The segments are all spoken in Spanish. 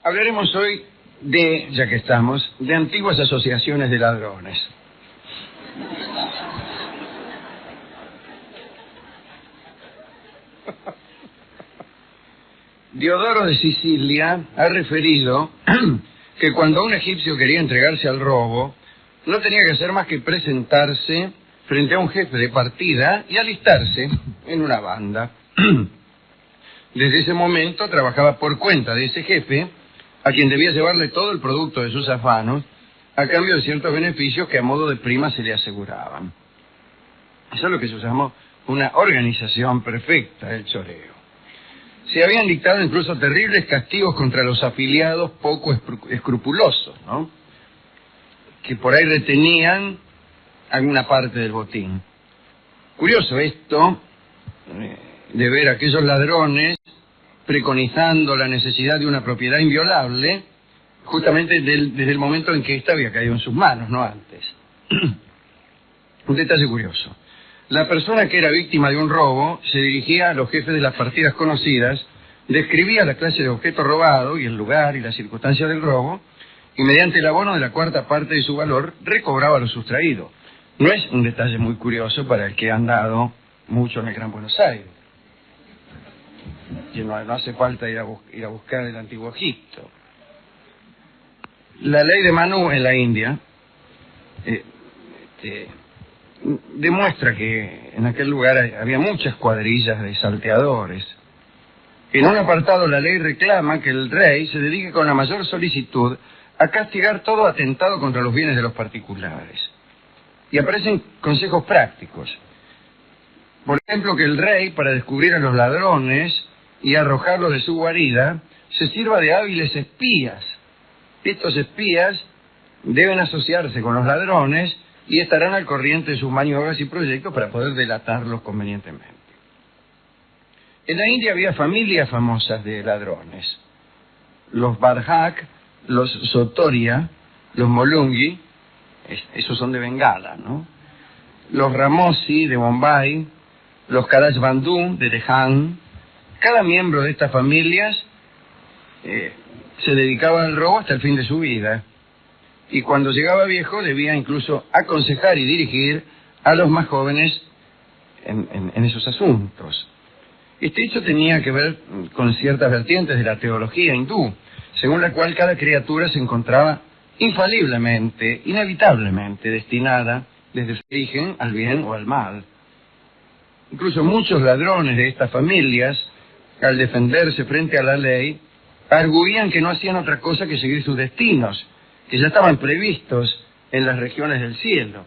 Hablaremos hoy de, ya que estamos, de antiguas asociaciones de ladrones. Diodoro de Sicilia ha referido que cuando un egipcio quería entregarse al robo, no tenía que hacer más que presentarse frente a un jefe de partida y alistarse en una banda. Desde ese momento trabajaba por cuenta de ese jefe, a quien debía llevarle todo el producto de sus afanos, a cambio de ciertos beneficios que a modo de prima se le aseguraban. Eso es lo que se llamó una organización perfecta del choreo. Se habían dictado incluso terribles castigos contra los afiliados poco escrupulosos, ¿no?, que por ahí retenían alguna parte del botín. Curioso esto de ver a aquellos ladrones preconizando la necesidad de una propiedad inviolable, justamente desde el momento en que ésta había caído en sus manos, no antes. Un detalle curioso. La persona que era víctima de un robo se dirigía a los jefes de las partidas conocidas, describía la clase de objeto robado y el lugar y las circunstancias del robo, y mediante el abono de la cuarta parte de su valor recobraba lo sustraído. No es un detalle muy curioso para el que ha andado mucho en el Gran Buenos Aires. Que no hace falta ir a buscar el antiguo Egipto. La ley de Manu en la India demuestra que en aquel lugar había muchas cuadrillas de salteadores. En un apartado la ley reclama que el rey se dedique con la mayor solicitud a castigar todo atentado contra los bienes de los particulares. Y aparecen consejos prácticos. Por ejemplo, que el rey, para descubrir a los ladrones y arrojarlos de su guarida, se sirva de hábiles espías. Estos espías deben asociarse con los ladrones y estarán al corriente de sus maniobras y proyectos para poder delatarlos convenientemente. En la India había familias famosas de ladrones. Los Bardhak, los Sotoria, los Molungi, esos son de Bengala, ¿no? Los Ramosi de Bombay, los Karaj Bandhu de Tejan. Cada miembro de estas familias se dedicaba al robo hasta el fin de su vida. Y cuando llegaba viejo debía incluso aconsejar y dirigir a los más jóvenes en esos asuntos. Este hecho tenía que ver con ciertas vertientes de la teología hindú, según la cual cada criatura se encontraba infaliblemente, inevitablemente destinada desde su origen al bien o al mal. Incluso muchos ladrones de estas familias, al defenderse frente a la ley, arguían que no hacían otra cosa que seguir sus destinos, que ya estaban previstos en las regiones del cielo,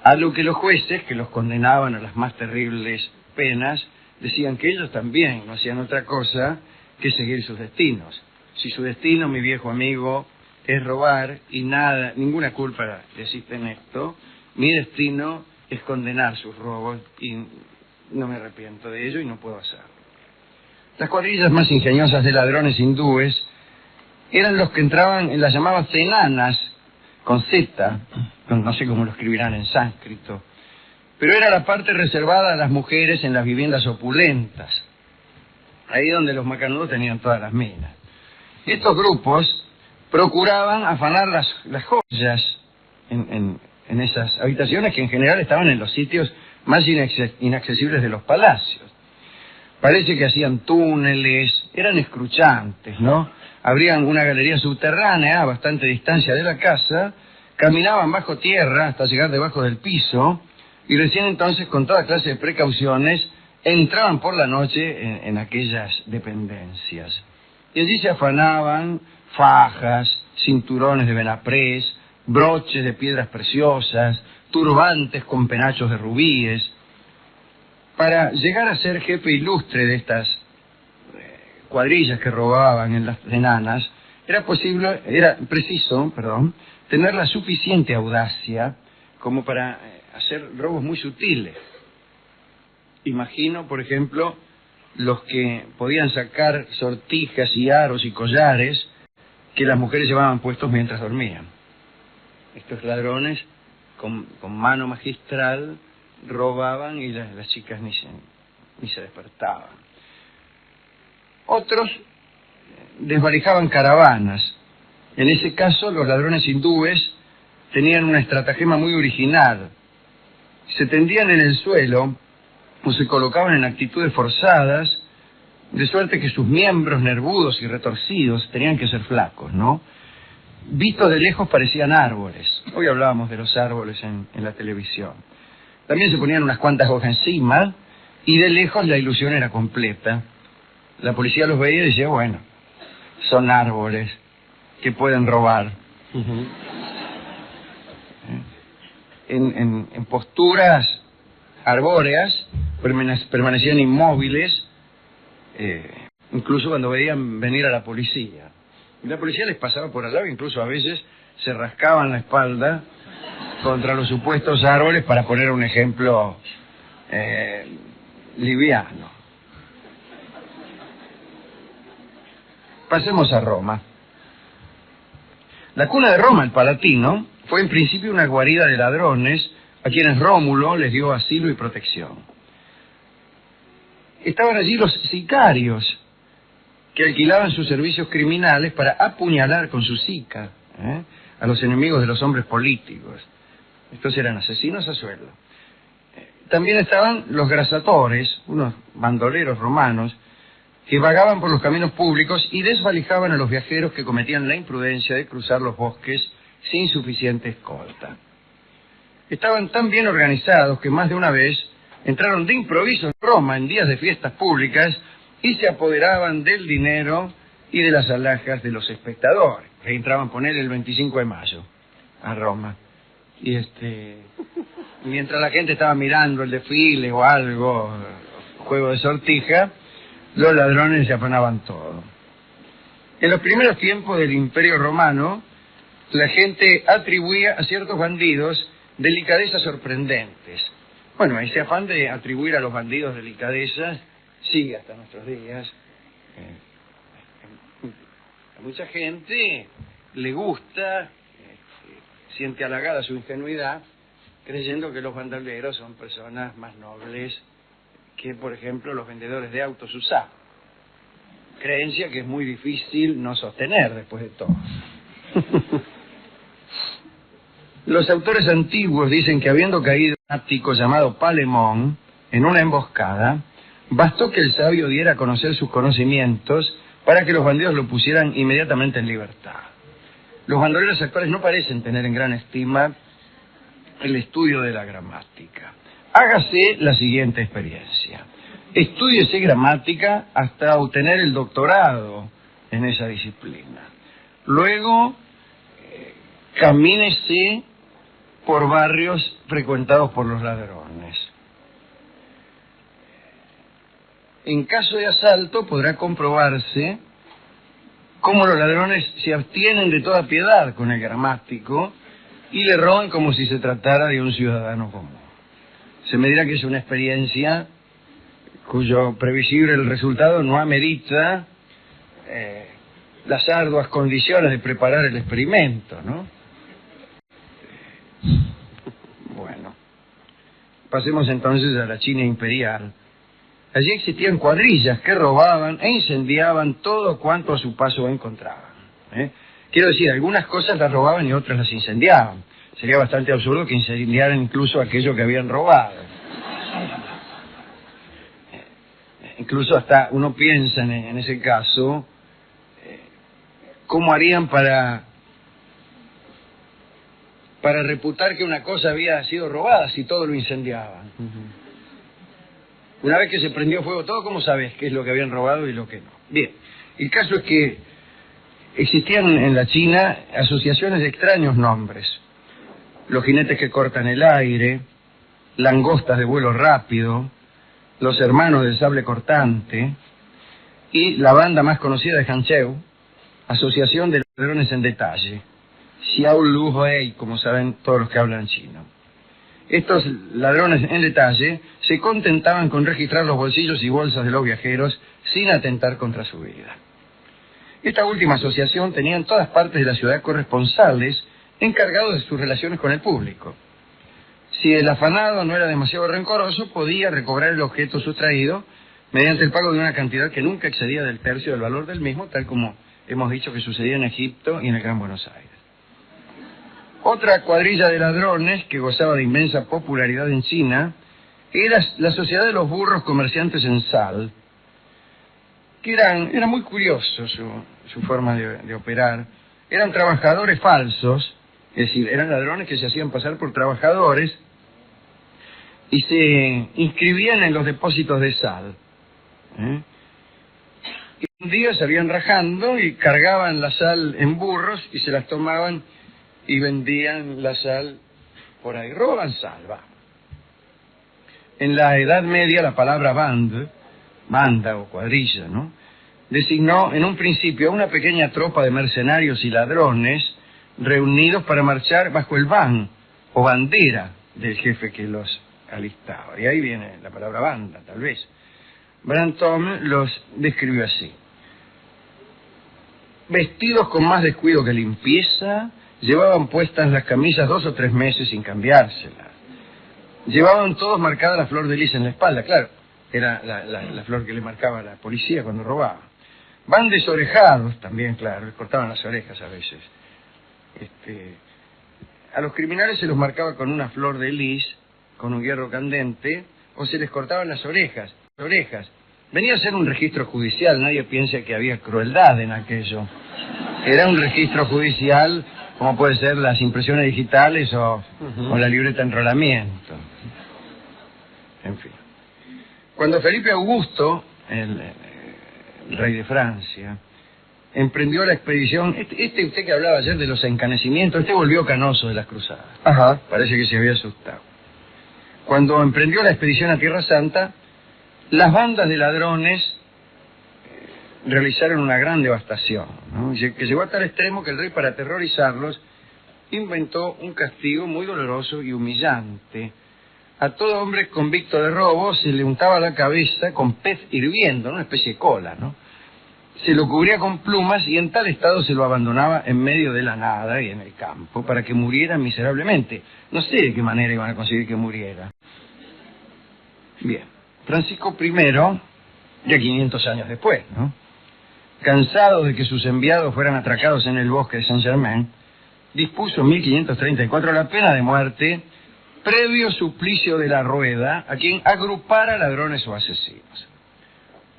a lo que los jueces, que los condenaban a las más terribles penas, decían que ellos también no hacían otra cosa que seguir sus destinos. Si su destino, mi viejo amigo, es robar y ninguna culpa existe en esto, mi destino es condenar sus robos y no me arrepiento de ello y no puedo hacerlo. Las cuadrillas más ingeniosas de ladrones hindúes eran los que entraban en las llamadas cenanas, con Z, no sé cómo lo escribirán en sánscrito, pero era la parte reservada a las mujeres en las viviendas opulentas, ahí donde los macanudos tenían todas las minas. Estos grupos procuraban afanar las joyas en esas habitaciones que en general estaban en los sitios más inaccesibles de los palacios. Parece que hacían túneles, eran escruchantes, ¿no? Abrían una galería subterránea a bastante distancia de la casa, caminaban bajo tierra hasta llegar debajo del piso y recién entonces, con toda clase de precauciones, entraban por la noche en aquellas dependencias. Y allí se afanaban fajas, cinturones de benaprés, broches de piedras preciosas, turbantes con penachos de rubíes. Para llegar a ser jefe ilustre de estas cuadrillas que robaban en las enanas, era preciso tener la suficiente audacia como para hacer robos muy sutiles. Imagino, por ejemplo, los que podían sacar sortijas y aros y collares que las mujeres llevaban puestos mientras dormían. Estos ladrones, con mano magistral, robaban y las chicas ni se despertaban. Otros desvalijaban caravanas. En ese caso, los ladrones hindúes tenían una estratagema muy original. Se tendían en el suelo o se colocaban en actitudes forzadas, de suerte que sus miembros nervudos y retorcidos tenían que ser flacos, ¿no? Vistos de lejos parecían árboles. Hoy hablábamos de los árboles en la televisión. También se ponían unas cuantas hojas encima y de lejos la ilusión era completa. La policía los veía y decía, bueno, son árboles que pueden robar. En posturas arbóreas permanecían inmóviles, incluso cuando veían venir a la policía. Y la policía les pasaba por al lado, incluso a veces se rascaban la espalda contra los supuestos árboles, para poner un ejemplo liviano. Pasemos a Roma. La cuna de Roma, el Palatino, fue en principio una guarida de ladrones a quienes Rómulo les dio asilo y protección. Estaban allí los sicarios, que alquilaban sus servicios criminales para apuñalar con su sica a los enemigos de los hombres políticos. Estos eran asesinos a sueldo. También estaban los grasatores, unos bandoleros romanos, que vagaban por los caminos públicos y desvalijaban a los viajeros que cometían la imprudencia de cruzar los bosques sin suficiente escolta. Estaban tan bien organizados que más de una vez entraron de improviso en Roma en días de fiestas públicas y se apoderaban del dinero y de las alhajas de los espectadores. Entraban, poner el 25 de mayo a Roma. Y mientras la gente estaba mirando el desfile o algo, juego de sortija, los ladrones se afanaban todo. En los primeros tiempos del Imperio Romano, la gente atribuía a ciertos bandidos delicadezas sorprendentes. Bueno, ese afán de atribuir a los bandidos delicadezas sigue hasta nuestros días. A mucha gente le gusta, siente halagada su ingenuidad, creyendo que los bandoleros son personas más nobles que, por ejemplo, los vendedores de autos usados. Creencia que es muy difícil no sostener después de todo. Los autores antiguos dicen que habiendo caído un ático llamado Palemón en una emboscada, bastó que el sabio diera a conocer sus conocimientos para que los bandidos lo pusieran inmediatamente en libertad. Los bandoleros actuales no parecen tener en gran estima el estudio de la gramática. Hágase la siguiente experiencia. Estúdiese gramática hasta obtener el doctorado en esa disciplina. Luego, camínese por barrios frecuentados por los ladrones. En caso de asalto podrá comprobarse cómo los ladrones se abstienen de toda piedad con el gramático y le roban como si se tratara de un ciudadano común. Se me dirá que es una experiencia cuyo previsible el resultado no amerita las arduas condiciones de preparar el experimento, ¿no? Bueno, pasemos entonces a la China imperial. Allí existían cuadrillas que robaban e incendiaban todo cuanto a su paso encontraban. Quiero decir, algunas cosas las robaban y otras las incendiaban. Sería bastante absurdo que incendiaran incluso aquello que habían robado. Incluso hasta uno piensa en ese caso, ¿cómo harían para reputar que una cosa había sido robada si todo lo incendiaban? Una vez que se prendió fuego todo, ¿cómo sabes qué es lo que habían robado y lo que no? Bien, el caso es que existían en la China asociaciones de extraños nombres. Los jinetes que cortan el aire, langostas de vuelo rápido, los hermanos del sable cortante y la banda más conocida de Hancheu, asociación de ladrones en detalle, Xiao Lu Hui, como saben todos los que hablan chino. Estos ladrones en detalle se contentaban con registrar los bolsillos y bolsas de los viajeros sin atentar contra su vida. Esta última asociación tenía en todas partes de la ciudad corresponsales encargados de sus relaciones con el público. Si el afanado no era demasiado rencoroso, podía recobrar el objeto sustraído mediante el pago de una cantidad que nunca excedía del tercio del valor del mismo, tal como hemos dicho que sucedía en Egipto y en el Gran Buenos Aires. Otra cuadrilla de ladrones que gozaba de inmensa popularidad en China era la Sociedad de los Burros Comerciantes en Sal, que era muy curioso su forma de operar. Eran trabajadores falsos, es decir, eran ladrones que se hacían pasar por trabajadores y se inscribían en los depósitos de sal. Y un día salían rajando y cargaban la sal en burros y se las tomaban y vendían la sal por ahí. Roban sal, va. En la Edad Media la palabra banda o cuadrilla, ¿no?, designó en un principio a una pequeña tropa de mercenarios y ladrones reunidos para marchar bajo el ban o bandera del jefe que los alistaba. Y ahí viene la palabra banda, tal vez. Brantôme los describió así: vestidos con más descuido que limpieza, llevaban puestas las camisas 2 o 3 meses sin cambiárselas. Llevaban todos marcada la flor de lis en la espalda, claro, era la flor que le marcaba a la policía cuando robaba. Van desorejados también, claro, les cortaban las orejas a veces. A los criminales se los marcaba con una flor de lis, con un hierro candente, o se les cortaban las orejas. Venía a ser un registro judicial, nadie piensa que había crueldad en aquello. Era un registro judicial, como puede ser las impresiones digitales o la libreta de enrolamiento. En fin. Cuando Felipe Augusto, el rey de Francia, emprendió la expedición, usted que hablaba ayer de los encanecimientos, volvió canoso de las cruzadas. Ajá. Parece que se había asustado. Cuando emprendió la expedición a Tierra Santa, las bandas de ladrones realizaron una gran devastación, ¿no?, que llegó a tal extremo que el rey, para aterrorizarlos, inventó un castigo muy doloroso y humillante. A todo hombre convicto de robo se le untaba la cabeza con pez hirviendo, una especie de cola, ¿no? Se lo cubría con plumas y en tal estado se lo abandonaba en medio de la nada y en el campo para que muriera miserablemente. No sé de qué manera iban a conseguir que muriera. Bien, Francisco I, ya 500 años después, ¿no?, cansado de que sus enviados fueran atracados en el bosque de Saint-Germain, dispuso en 1534 la pena de muerte previo suplicio de la rueda a quien agrupara ladrones o asesinos.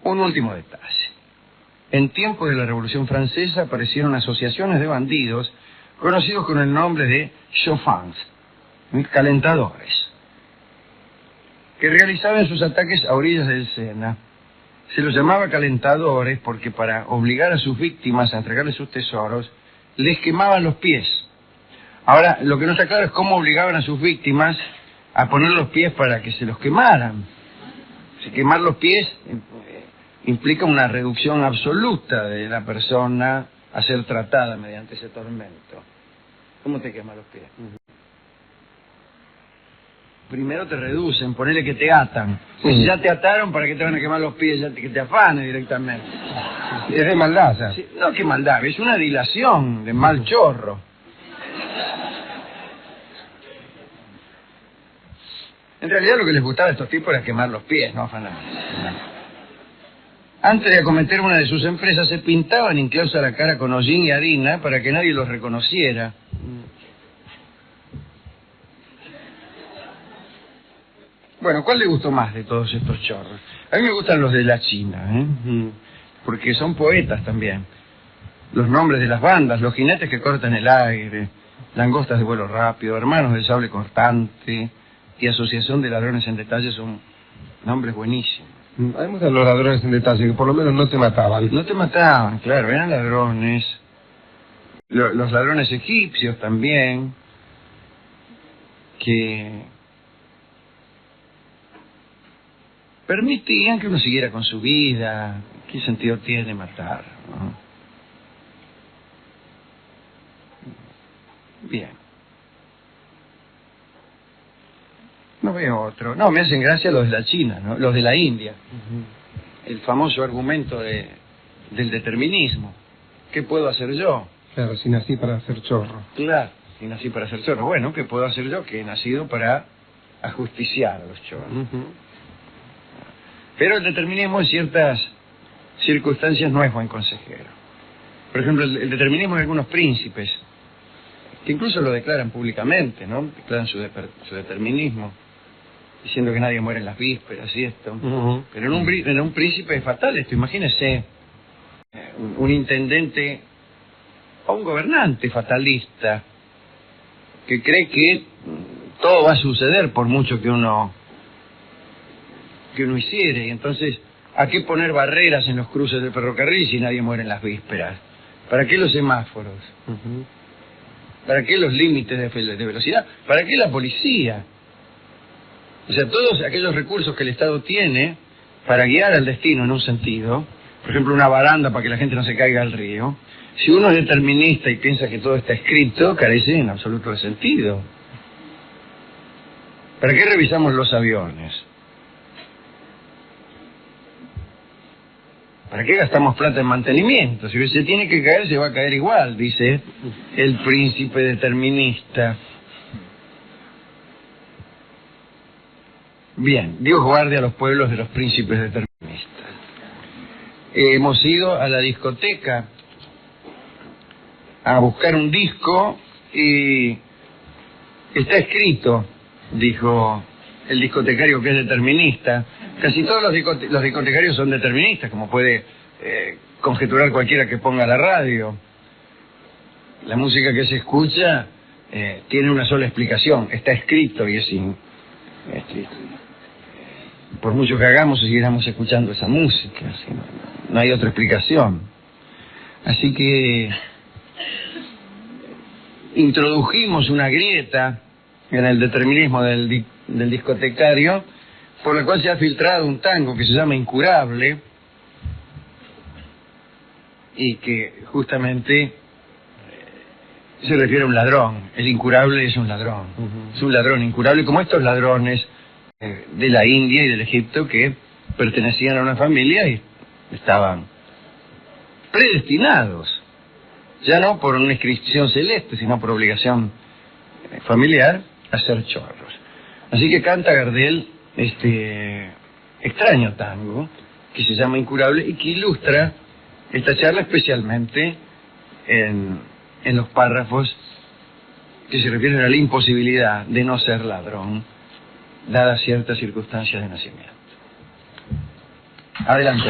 Un último detalle. En tiempos de la Revolución Francesa aparecieron asociaciones de bandidos conocidos con el nombre de chauffants, calentadores, que realizaban sus ataques a orillas del Sena. Se los llamaba calentadores porque para obligar a sus víctimas a entregarles sus tesoros, les quemaban los pies. Ahora, lo que no está claro es cómo obligaban a sus víctimas a poner los pies para que se los quemaran. Si quemar los pies implica una reducción absoluta de la persona a ser tratada mediante ese tormento. ¿Cómo te queman los pies? Primero te reducen, ponele que te atan. Pues si ya te ataron, ¿para qué te van a quemar los pies? Ya que te afanen directamente. Es de maldad, o sea. Sí, no, qué maldad, es una dilación de mal chorro. En realidad lo que les gustaba a estos tipos era quemar los pies, no afanar. Antes de acometer una de sus empresas, se pintaban incluso la cara con hollín y harina para que nadie los reconociera. Bueno, ¿cuál le gustó más de todos estos chorros? A mí me gustan los de la China, porque son poetas también. Los nombres de las bandas, los jinetes que cortan el aire, langostas de vuelo rápido, hermanos del sable cortante y asociación de ladrones en detalle son nombres buenísimos. A mí me gustan los ladrones en detalle, que por lo menos no te mataban. No te mataban, claro, eran ladrones. Los ladrones egipcios también, que permitían que uno siguiera con su vida. ¿Qué sentido tiene matar, no? Bien. No veo otro. No, me hacen gracia los de la China, ¿no? Los de la India. El famoso argumento del determinismo. ¿Qué puedo hacer yo? Claro, si nací para hacer chorro. Claro, si nací para hacer chorro. Bueno, ¿qué puedo hacer yo? Que he nacido para ajusticiar a los chorros. Pero el determinismo en ciertas circunstancias no es buen consejero. Por ejemplo, el determinismo de algunos príncipes, que incluso lo declaran públicamente, ¿no? Declaran su determinismo, diciendo que nadie muere en las vísperas y esto. Pero en un príncipe es fatal esto. Imagínese un intendente o un gobernante fatalista que cree que todo va a suceder por mucho que uno hiciere. Y entonces, ¿a qué poner barreras en los cruces del ferrocarril si nadie muere en las vísperas? ¿Para qué los semáforos? ¿Para qué los límites de velocidad? ¿Para qué la policía? O sea, todos aquellos recursos que el Estado tiene para guiar al destino en un sentido, por ejemplo, una baranda para que la gente no se caiga al río, si uno es determinista y piensa que todo está escrito, carece en absoluto de sentido. ¿Para qué revisamos los aviones? ¿Para qué gastamos plata en mantenimiento? Si se tiene que caer, se va a caer igual, dice el príncipe determinista. Bien, Dios guarde a los pueblos de los príncipes deterministas. Hemos ido a la discoteca a buscar un disco y está escrito, dijo el discotecario que es determinista. Casi todos los discotecarios son deterministas, como puede conjeturar cualquiera que ponga la radio. La música que se escucha tiene una sola explicación, está escrito y es por mucho que hagamos seguiremos escuchando esa música, no hay otra explicación. Así que introdujimos una grieta en el determinismo del discotecario, por la cual se ha filtrado un tango que se llama Incurable, y que justamente se refiere a un ladrón. El incurable es un ladrón, es un ladrón incurable, como estos ladrones de la India y del Egipto que pertenecían a una familia y estaban predestinados, ya no por una inscripción celeste, sino por obligación familiar, a ser chorros. Así que canta Gardel este extraño tango que se llama Incurable y que ilustra esta charla especialmente en los párrafos que se refieren a la imposibilidad de no ser ladrón dadas ciertas circunstancias de nacimiento. Adelante.